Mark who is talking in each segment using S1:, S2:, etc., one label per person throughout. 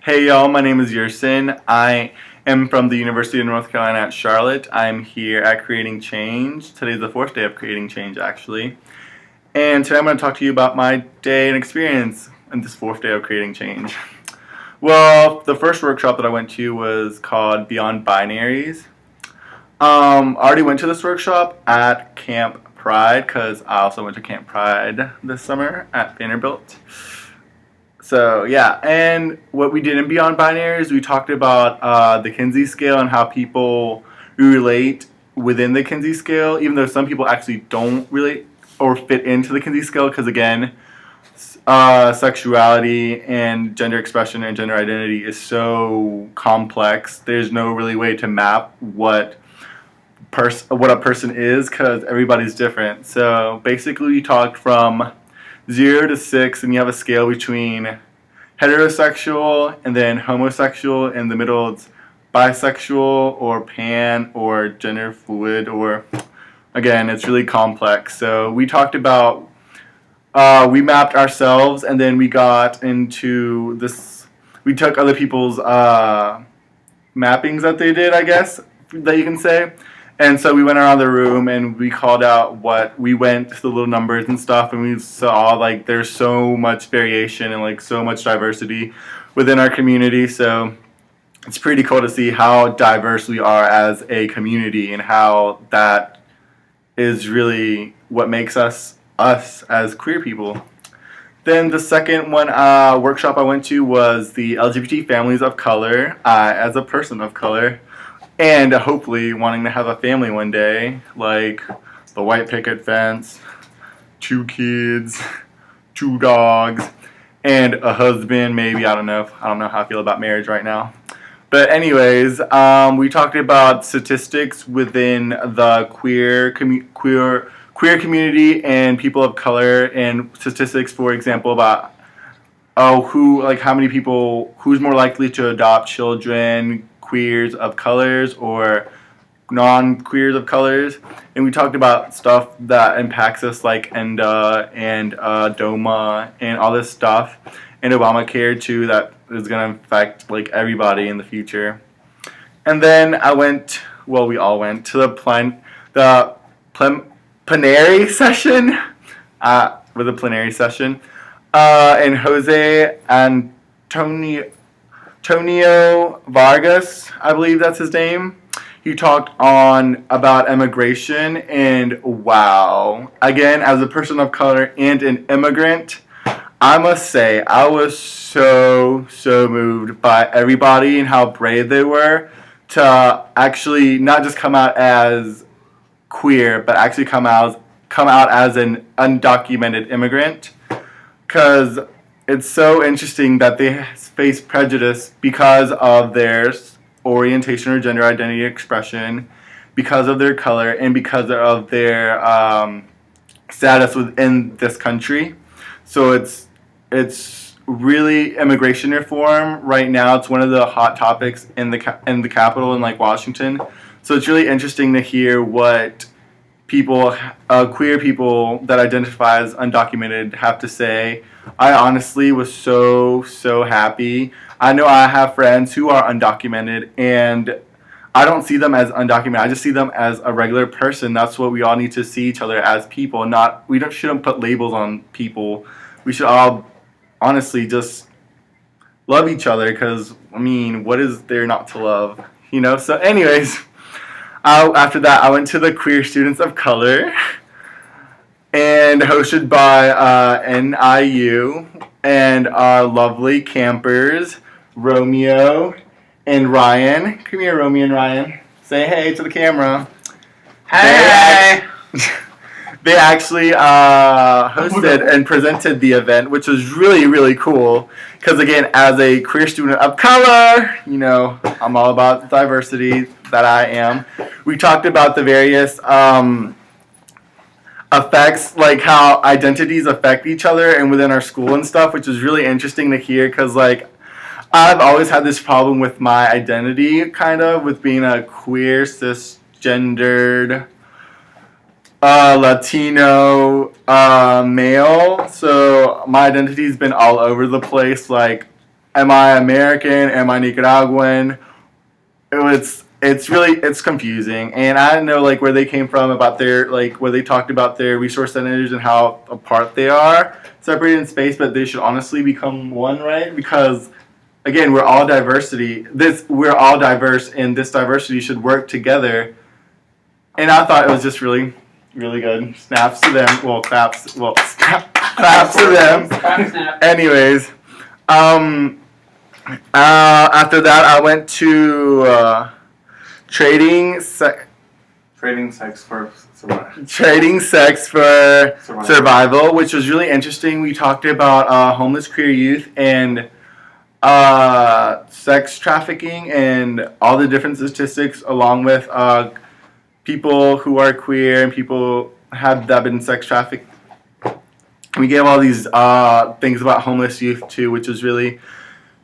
S1: Hey y'all, my name is Yersin. I am from the University of North Carolina at Charlotte. I'm here at Creating Change. Today's the fourth day of Creating Change, actually. And today I'm going to talk to you about my day and experience in this fourth day of Creating Change. Well, the first workshop that I went to was called Beyond Binaries. I already went to this workshop at Camp Pride because I also went to Camp Pride this summer at Vanderbilt. So yeah, and what we did in Beyond Binaries, we talked about the Kinsey scale and how people relate within the Kinsey scale, even though some people actually don't relate or fit into the Kinsey scale, because again, sexuality and gender expression and gender identity is so complex. There's no really way to map what a person is because everybody's different. So basically, we talked from 0 to 6, and you have a scale between heterosexual and then homosexual. In the middle, it's bisexual or pan or gender fluid, or again, it's really complex. So we talked about, we mapped ourselves, and then we got into this, we took other people's mappings that they did, I guess, that you can say. And so we went around the room and we called out what we went to the little numbers and stuff, and we saw like there's so much variation and like so much diversity within our community. So it's pretty cool to see how diverse we are as a community and how that is really what makes us as queer people. Then the second workshop I went to was the LGBT families of color. As a person of color, and hopefully wanting to have a family one day, like the white picket fence, 2 kids, 2 dogs, and a husband, maybe. I don't know how I feel about marriage right now. But anyways, we talked about statistics within the queer community and people of color, and statistics, for example, about how many people, who's more likely to adopt children, queers of colors or non-queers of colors. And we talked about stuff that impacts us, like ENDA and DOMA and all this stuff, and Obamacare too, that is going to affect like everybody in the future. And then we all went to the plenary session, with a plenary session, and Jose Antonio Vargas, I believe that's his name. He talked about immigration, and wow. Again, as a person of color and an immigrant, I must say I was so moved by everybody and how brave they were to actually not just come out as queer, but actually come out as an undocumented immigrant. Because it's so interesting that they face prejudice because of their orientation or gender identity expression, because of their color, and because of their status within this country. So it's really immigration reform right now. It's one of the hot topics in the Capitol in like Washington. So it's really interesting to hear what queer people that identify as undocumented have to say. I honestly was so happy. I know I have friends who are undocumented, and I don't see them as undocumented. I just see them as a regular person. That's what we all need to see each other as people. Shouldn't put labels on people. We should all honestly just love each other, because I mean, what is there not to love? So anyways, after that I went to the Queer Students of Color, and hosted by NIU and our lovely campers, Romeo and Ryan. Come here, Romeo and Ryan. Say hey to the camera.
S2: Hey!
S1: They actually hosted and presented the event, which was really cool. Because again, as a queer student of color, I'm all about diversity, that I am. We talked about the various effects, like how identities affect each other and within our school and stuff, which is really interesting to hear, because like I've always had this problem with my identity, kind of, with being a queer, cisgendered, Latino male. So my identity's been all over the place, like am I American? Am I Nicaraguan? It's confusing, and I don't know like where they came from about their like where they talked about their resource centers and how apart they are, separated in space, but they should honestly become one, right? Because again, we're all we're all diverse, and this diversity should work together. And I thought it was just really, really good. Snaps to them. Well, claps. Well, claps to them. Anyways, after that, I went to trading sex for survival, which was really interesting. We talked about homeless queer youth and sex trafficking and all the different statistics, along with people who are queer and people that have been sex trafficked. We gave all these things about homeless youth too, which was really,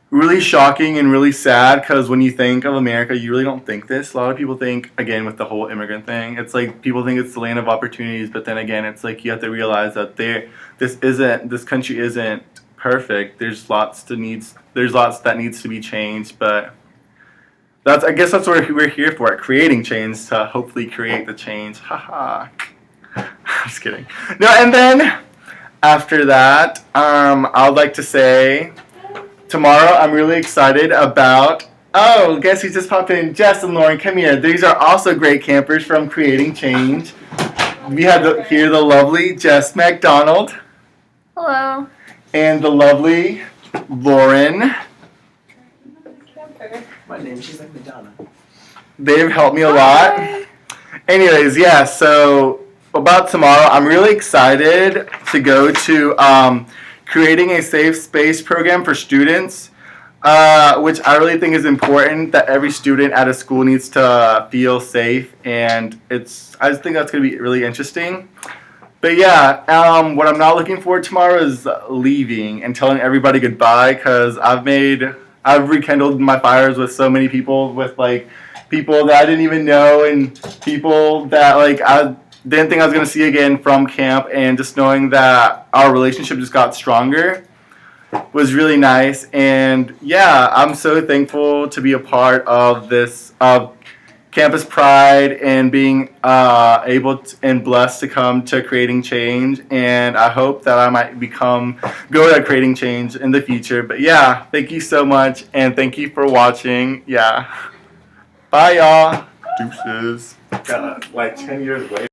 S1: really shocking and really sad, because when you think of America, you really don't think this. A lot of people think, again, with the whole immigrant thing, it's like people think it's the land of opportunities, but then again, it's like you have to realize that this country isn't perfect. There's lots that needs to be changed, but I guess that's what we're here for, creating change, to hopefully create the change. Haha. Just kidding. No, and then after that, I would like to say tomorrow I'm really excited about. Oh, guess who just popped in? Jess and Lauren, come here. These are also great campers from Creating Change. We have here the lovely Jess McDonald.
S3: Hello.
S1: And the lovely Lauren.
S2: My name, she's like Madonna.
S1: They've helped me a lot. Anyways, yeah, so about tomorrow, I'm really excited to go to Creating a Safe Space program for students, which I really think is important, that every student at a school needs to feel safe, and I just think that's going to be really interesting. But yeah, what I'm not looking forward to tomorrow is leaving and telling everybody goodbye, because I've rekindled my fires with so many people, with like people that I didn't even know, and people that like I didn't think I was going to see again from camp, and just knowing that our relationship just got stronger was really nice. And yeah, I'm so thankful to be a part of this Campus Pride, and being able and blessed to come to Creating Change, and I hope that I might go to Creating Change in the future. But yeah, thank you so much, and thank you for watching. Yeah, bye y'all. Deuces. Like 10 years later.